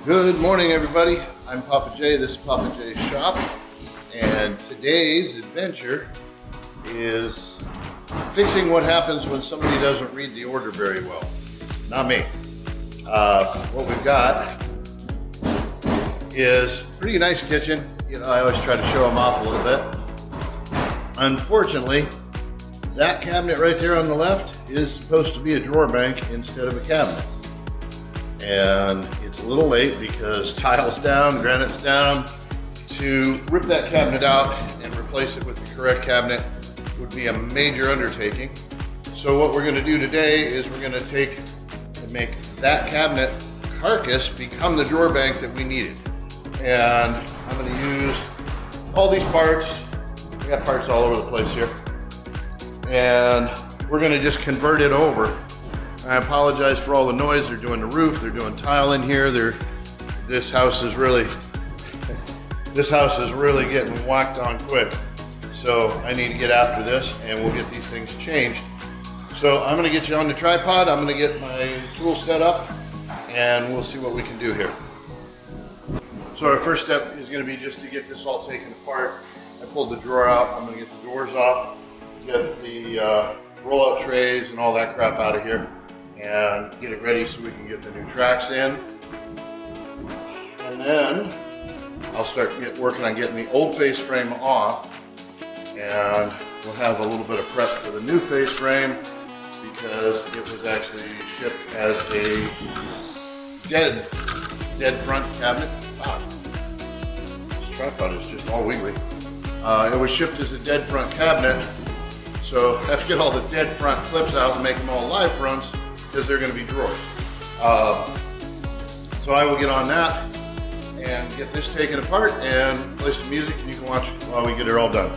Good morning, everybody. I'm Papa J. This is Papa J's shop, and today's adventure is fixing what happens when somebody doesn't read the order very well. Not me. What we've got is a pretty nice kitchen. You know, I always try to show them off a little bit. Unfortunately, that cabinet right there on the left is supposed to be a drawer bank instead of a cabinet. And it's a little late because tile's down, granite's down. To rip that cabinet out and replace it with the correct cabinet would be a major undertaking. So what we're going to do today is we're going to take and make that cabinet carcass become the drawer bank that we needed. And I'm going to use all these parts. We got parts all over the place here. And we're going to just convert it over. I apologize for all the noise. They're doing the roof, they're doing tile in here. This house is really getting whacked on quick. So I need to get after this and we'll get these things changed. So I'm gonna get you on the tripod. I'm gonna get my tool set up and we'll see what we can do here. So our first step is gonna be just to get this all taken apart. I pulled the drawer out. I'm gonna get the doors off, get the roll-out trays and all that crap out of here, and get it ready so we can get the new tracks in. And then I'll start working on getting the old face frame off, and we'll have a little bit of prep for the new face frame because it was actually shipped as a dead front cabinet. Wow. This tripod is just all wiggly. It was shipped as a dead front cabinet, so I have to get all the dead front clips out and make them all live fronts because they're going to be drawers. So I will get on that and get this taken apart and play some music, and you can watch while we get it all done.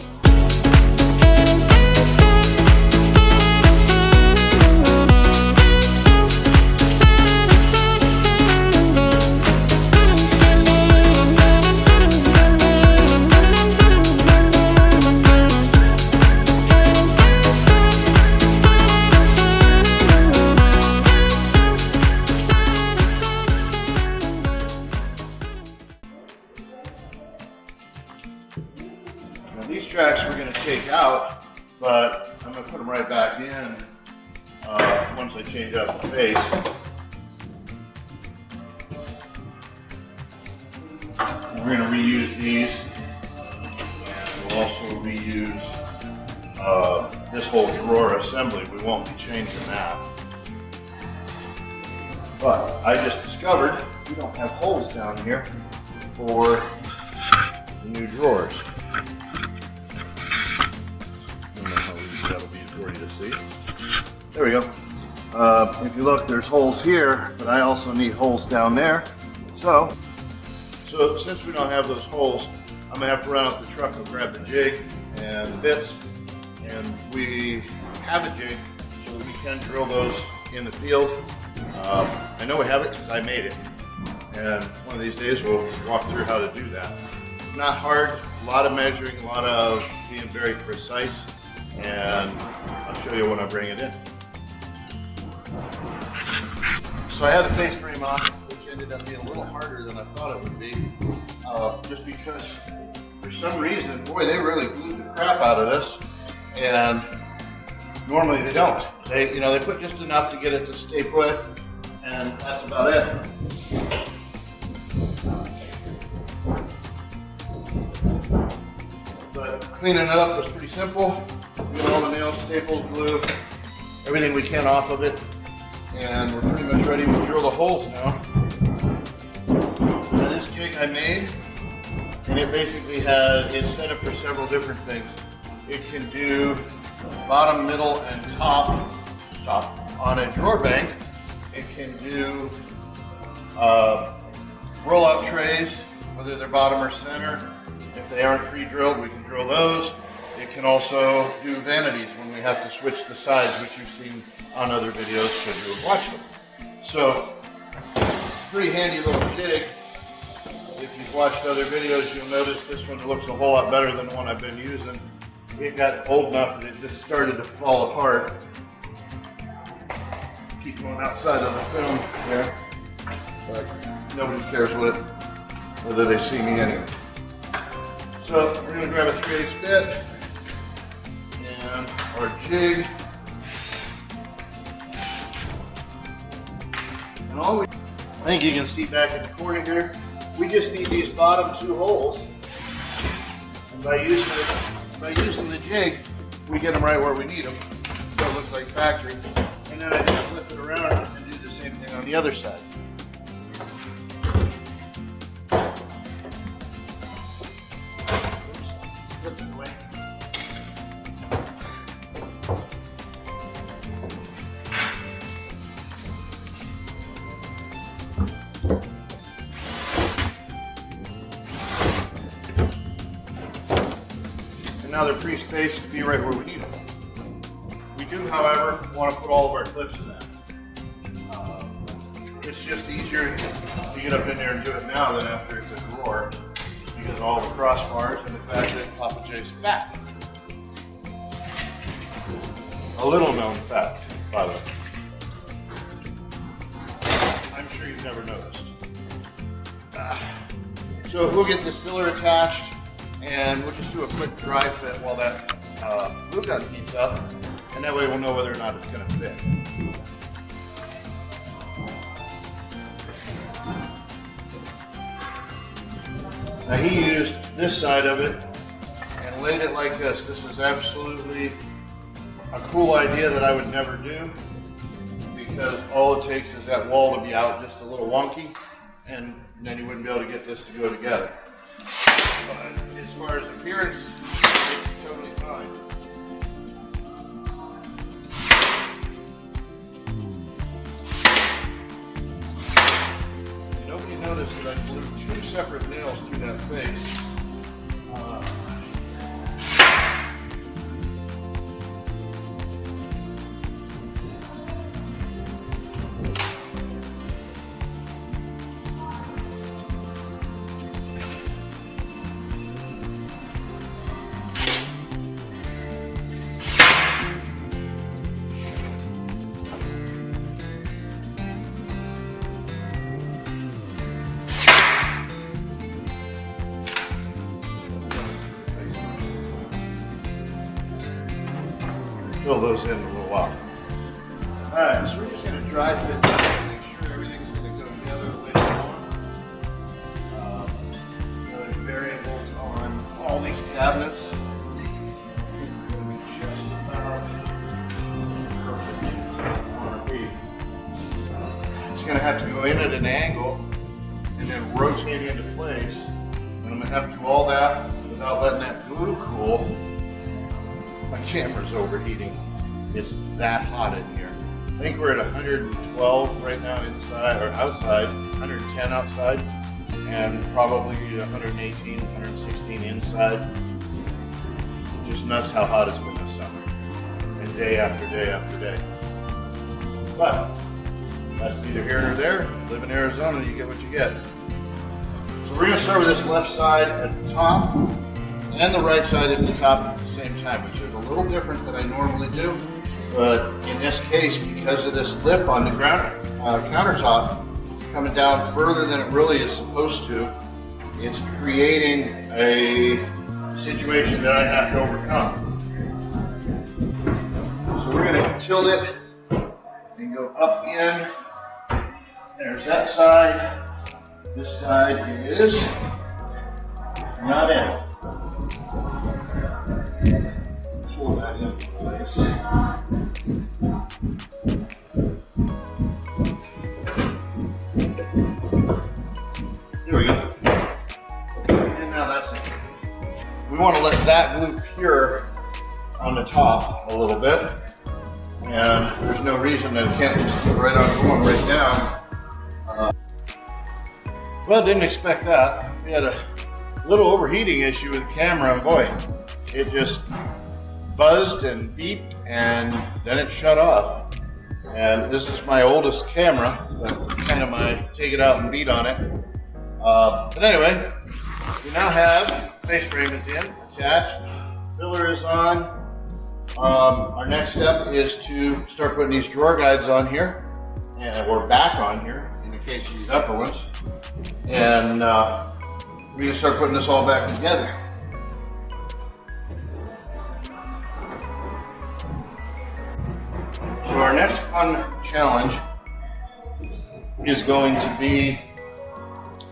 These tracks we're going to take out, but I'm going to put them right back in once I change out the face. We're going to reuse these, and we'll also reuse this whole drawer assembly. We won't be changing that. But I just discovered we don't have holes down here for the new drawers. That'll be for you to see. There we go. If you look, there's holes here, but I also need holes down there. So since we don't have those holes, I'm gonna have to run out the truck and grab the jig and the bits. And we have a jig, so that we can drill those in the field. I know we have it because I made it. And one of these days we'll walk through how to do that. It's not hard, a lot of measuring, a lot of being very precise. And I'll show you when I bring it in. So I had the face frame on, which ended up being a little harder than I thought it would be, just because for some reason, boy, they really glued the crap out of this, and normally they don't. They put just enough to get it to stay put, and that's about it. But cleaning it up was pretty simple. We got all the nails, staples, glue, everything we can off of it, and we're pretty much ready to drill the holes now. Now this jig I made, and it basically is set up for several different things. It can do bottom, middle, and top on a drawer bank. It can do roll-out trays, whether they're bottom or center. If they aren't pre-drilled, we can drill those. It can also do vanities when we have to switch the sides, which you've seen on other videos because you have watched them. So, pretty handy little jig. If you've watched other videos, you'll notice this one looks a whole lot better than the one I've been using. It got old enough that it just started to fall apart. Keep going outside of the film there. but nobody cares whether they see me anyway. So we're going to grab a 3/8 bit and our jig. And I think you can see back in the corner here, we just need these bottom 2 holes. And by using the jig, we get them right where we need them. So it looks like factory. And then I just flip it around and do the same thing on the other side. Flip it away. And now they're pre-spaced to be right where we need them. We do, however, want to put all of our clips in that. It's just easier to get up in there and do it now than after it's a drawer, because of all the crossbars and the fact that Papa J's fat. A little known fact, by the way. I'm sure you've never noticed. So we'll get this filler attached, and we'll just do a quick dry fit while that glue gun heats up, and that way we'll know whether or not it's going to fit. Now he used this side of it and laid it like this. This is absolutely a cool idea that I would never do, because all it takes is that wall to be out just a little wonky, and then you wouldn't be able to get this to go together. But as far as appearance, it's totally fine. Nobody noticed that I glued 2 separate nails through that face. Fill those in a little while. Alright, so we're just going to dry fit this to make sure everything's going to go together the way we want. There's variables on all these cabinets. Just about perfect where I want to be. It's going to have to go in at an angle and then rotate into place. And I'm going to have to do all that without letting that glue cool. My camera's overheating. It's that hot in here. I think we're at 112 right now inside, or outside, 110 outside, and probably 118, 116 inside. Just nuts how hot it's been this summer. And day after day after day. But, that's neither here nor there. Live in Arizona, you get what you get. So we're gonna start with this left side at the top, and the right side at the top at the same time, which is a little different than I normally do. But in this case, because of this lip on the countertop coming down further than it really is supposed to, it's creating a situation that I have to overcome. So we're going to tilt it and go up in. There's that side. This side is not in. Pull that into place. There we go. And now that's it. We want to let that glue cure on the top a little bit. And there's no reason that it can't just keep right on going right down. Well, didn't expect that. We had a little overheating issue with the camera, and boy, it just buzzed and beeped, and then it shut off. And this is my oldest camera, kind of my take it out and beat on it. But anyway, we now have face frame is in, attached, filler is on. Our next step is to start putting these drawer guides on here, or back on here in the case of these upper ones. And we can start putting this all back together. So our next fun challenge is going to be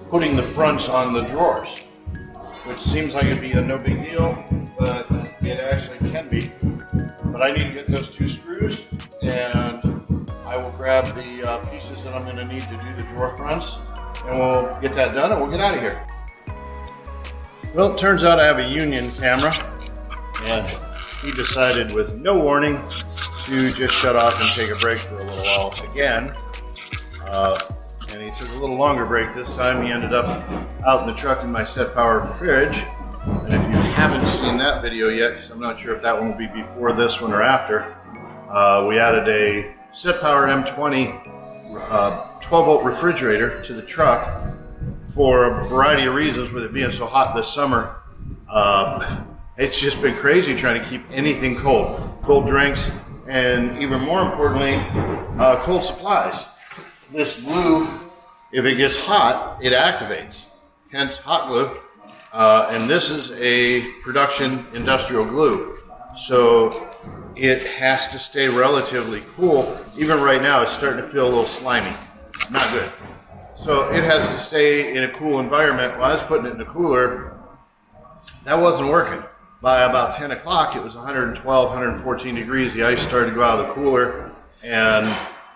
putting the fronts on the drawers, which seems like it'd be a no big deal, but it actually can be. But I need to get those 2 screws, and I will grab the pieces that I'm going to need to do the drawer fronts, and we'll get that done and we'll get out of here. Well, it turns out I have a Union camera, and he decided with no warning to just shut off and take a break for a little while again. And he took a little longer break this time. He ended up out in the truck in my Set Power fridge. And if you haven't seen that video yet, because I'm not sure if that one will be before this one or after, we added a Set Power M20 12-volt refrigerator to the truck for a variety of reasons. With it being so hot this summer, it's just been crazy trying to keep anything cold. Cold drinks, and even more importantly, cold supplies. This glue, if it gets hot, it activates, hence hot glue. And this is a production industrial glue. So it has to stay relatively cool. Even right now, it's starting to feel a little slimy. Not good. So it has to stay in a cool environment. While I was putting it in the cooler, that wasn't working. By about 10 o'clock, it was 112, 114 degrees. The ice started to go out of the cooler, and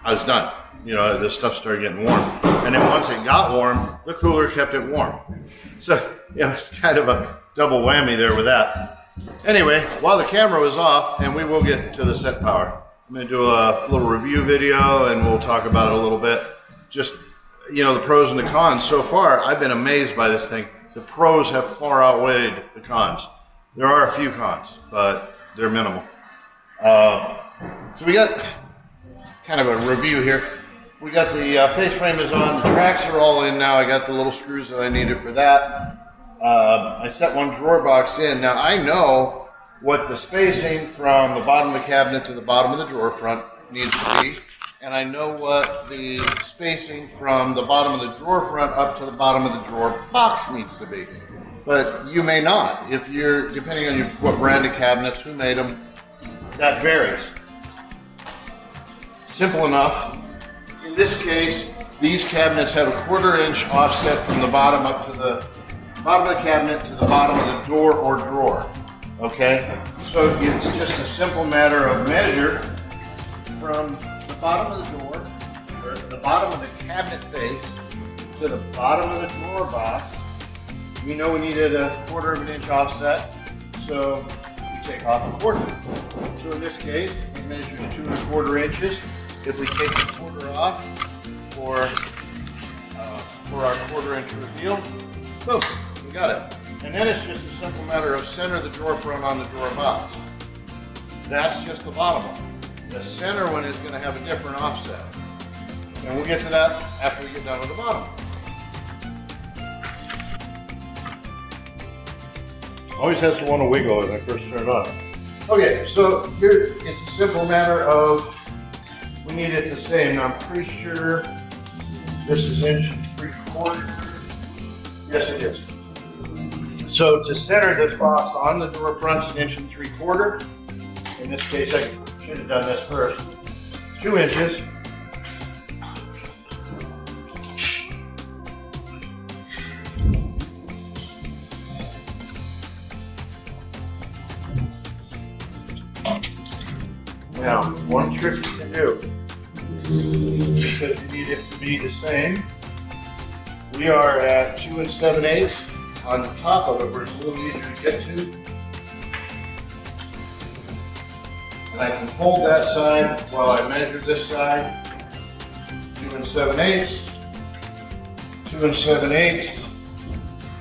I was done. You know, the stuff started getting warm. And then once it got warm, the cooler kept it warm. So, you know, it's kind of a double whammy there with that. Anyway, while the camera was off, and we will get to the Set Power, I'm going to do a little review video, and we'll talk about it a little bit. Just, you know, the pros and the cons. So far, I've been amazed by this thing. The pros have far outweighed the cons. There are a few cons, but they're minimal. So we got kind of a review here. We got the face frame is on, the tracks are all in now. I got the little screws that I needed for that. I set one drawer box in. Now I know what the spacing from the bottom of the cabinet to the bottom of the drawer front needs to be. And I know what the spacing from the bottom of the drawer front up to the bottom of the drawer box needs to be. But you may not. If you're, depending on what brand of cabinets, who made them, that varies. Simple enough. In this case, these cabinets have a 1/4 inch offset from the bottom up to the bottom of the cabinet to the bottom of the door or drawer. Okay? So it's just a simple matter of measure from the bottom of the door, or the bottom of the cabinet face, to the bottom of the drawer box. We know we needed a 1/4 inch offset, so we take off a 1/4. So in this case, it measures 2 1/4 inches. If we take the 1/4 off for our 1/4 inch reveal, boom, we got it. And then it's just a simple matter of center the drawer front on the drawer box. That's just the bottom one. The center one is going to have a different offset. And we'll get to that after we get done with the bottom. Always has to want to wiggle when I first turn it on. Okay, so here it's a simple matter of we need it the same. Now I'm pretty sure this is 1 3/4. Yes, it is. So to center this box on the drawer front is 1 3/4. In this case, I should have done this first. 2 inches. Now, one trick you can do, because you need it to be the same, we are at 2 7/8 on the top of it, where it's a little easier to get to. And I can hold that side while I measure this side. 2 7/8, 2 7/8,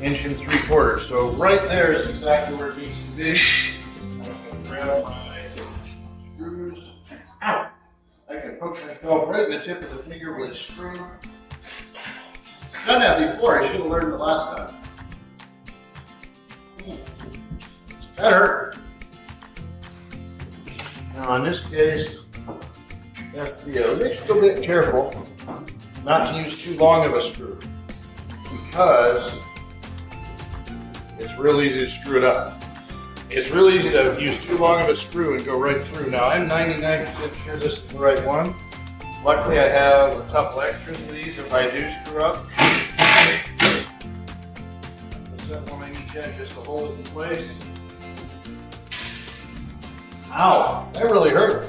1 3/4. So right there is exactly where it needs to be. I'm going to grab my screws. Ow! I can poke myself right in the tip of the finger with a screw. Done that before. I should have learned the last time. That hurt. Now in this case, You have to be a little bit careful not to use too long of a screw, because it's real easy to screw it up. It's really easy to use too long of a screw and go right through. Now I'm 99% sure this is the right one. Luckily I have a couple extras of these if I do screw up. Set one on each end just to hold it in place. Ow, that really hurt.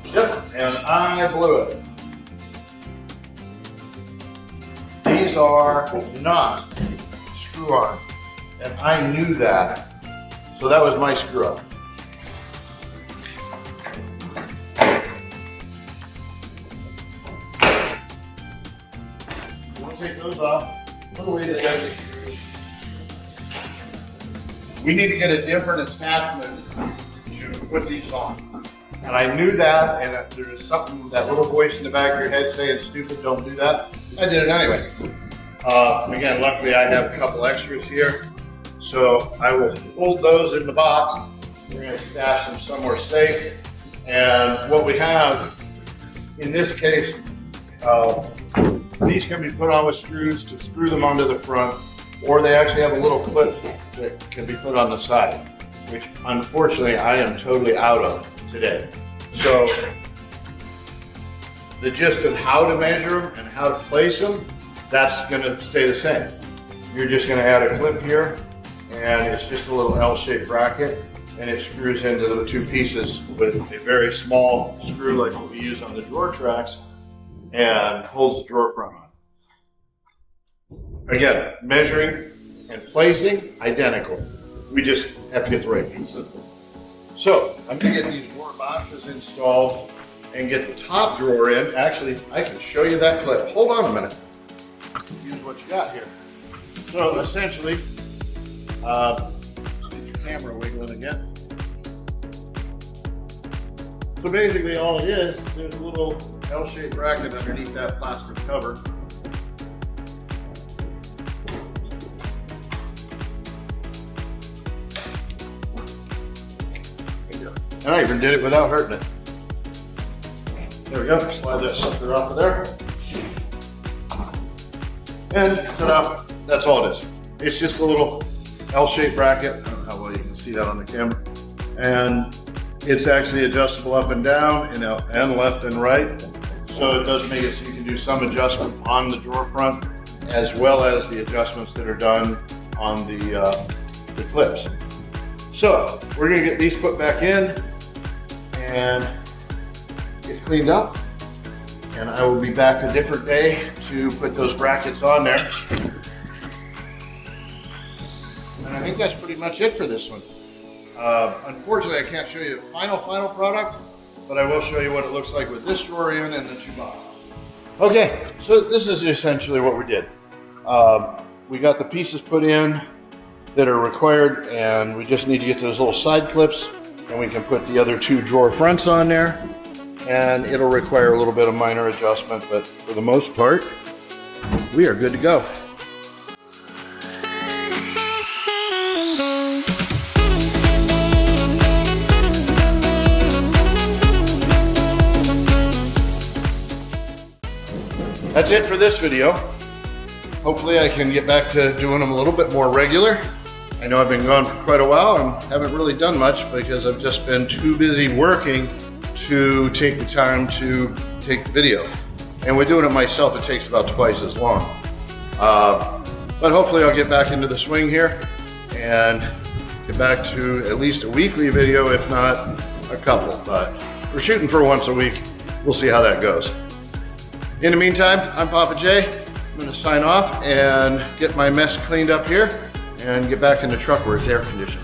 Yep, and I blew it. These are not screw-on, and I knew that, so that was my screw-up. We'll take those off. Put away the heavy screws. We need to get a different attachment to put these on. And I knew that, and if there was something, that little voice in the back of your head saying, stupid, don't do that, I did it anyway. Again, luckily I have a couple extras here, so I will hold those in the box. We're going to stash them somewhere safe. And what we have, in this case, these can be put on with screws to screw them onto the front, or they actually have a little clip that can be put on the side, which unfortunately I am totally out of today. So the gist of how to measure them and how to place them, that's going to stay the same. You're just going to add a clip here, and it's just a little L-shaped bracket, and it screws into the two pieces with a very small screw like what we use on the drawer tracks, and holds the drawer front on. Again, measuring and placing, identical. We just have to get the right pieces. So I'm going to get these drawer boxes installed and get the top drawer in. Actually, I can show you that clip. Hold on a minute. Use what you got here. So essentially, get your camera wiggling again. So basically all it is, there's a little L-shaped bracket underneath that plastic cover. And I even did it without hurting it. There we go, slide that sucker off of there. And ta-da, that's all it is. It's just a little L-shaped bracket. I don't know how well you can see that on the camera. And it's actually adjustable up and down and left and right. So it does make it so you can do some adjustment on the drawer front, as well as the adjustments that are done on the clips. So we're gonna get these put back in and get cleaned up, and I will be back a different day to put those brackets on there. And I think that's pretty much it for this one. Unfortunately, I can't show you the final product, but I will show you what it looks like with this drawer in and the two boxes. Okay, so this is essentially what we did. We got the pieces put in that are required, and we just need to get those little side clips, and we can put the other two drawer fronts on there, and it'll require a little bit of minor adjustment, but for the most part, we are good to go. That's it for this video. Hopefully I can get back to doing them a little bit more regular. I know I've been gone for quite a while and haven't really done much because I've just been too busy working to take the time to take the video. And with doing it myself, it takes about twice as long. But hopefully I'll get back into the swing here and get back to at least a weekly video, if not a couple. But we're shooting for once a week. We'll see how that goes. In the meantime, I'm Papa J. I'm gonna sign off and get my mess cleaned up here and get back in the truck where it's air conditioned.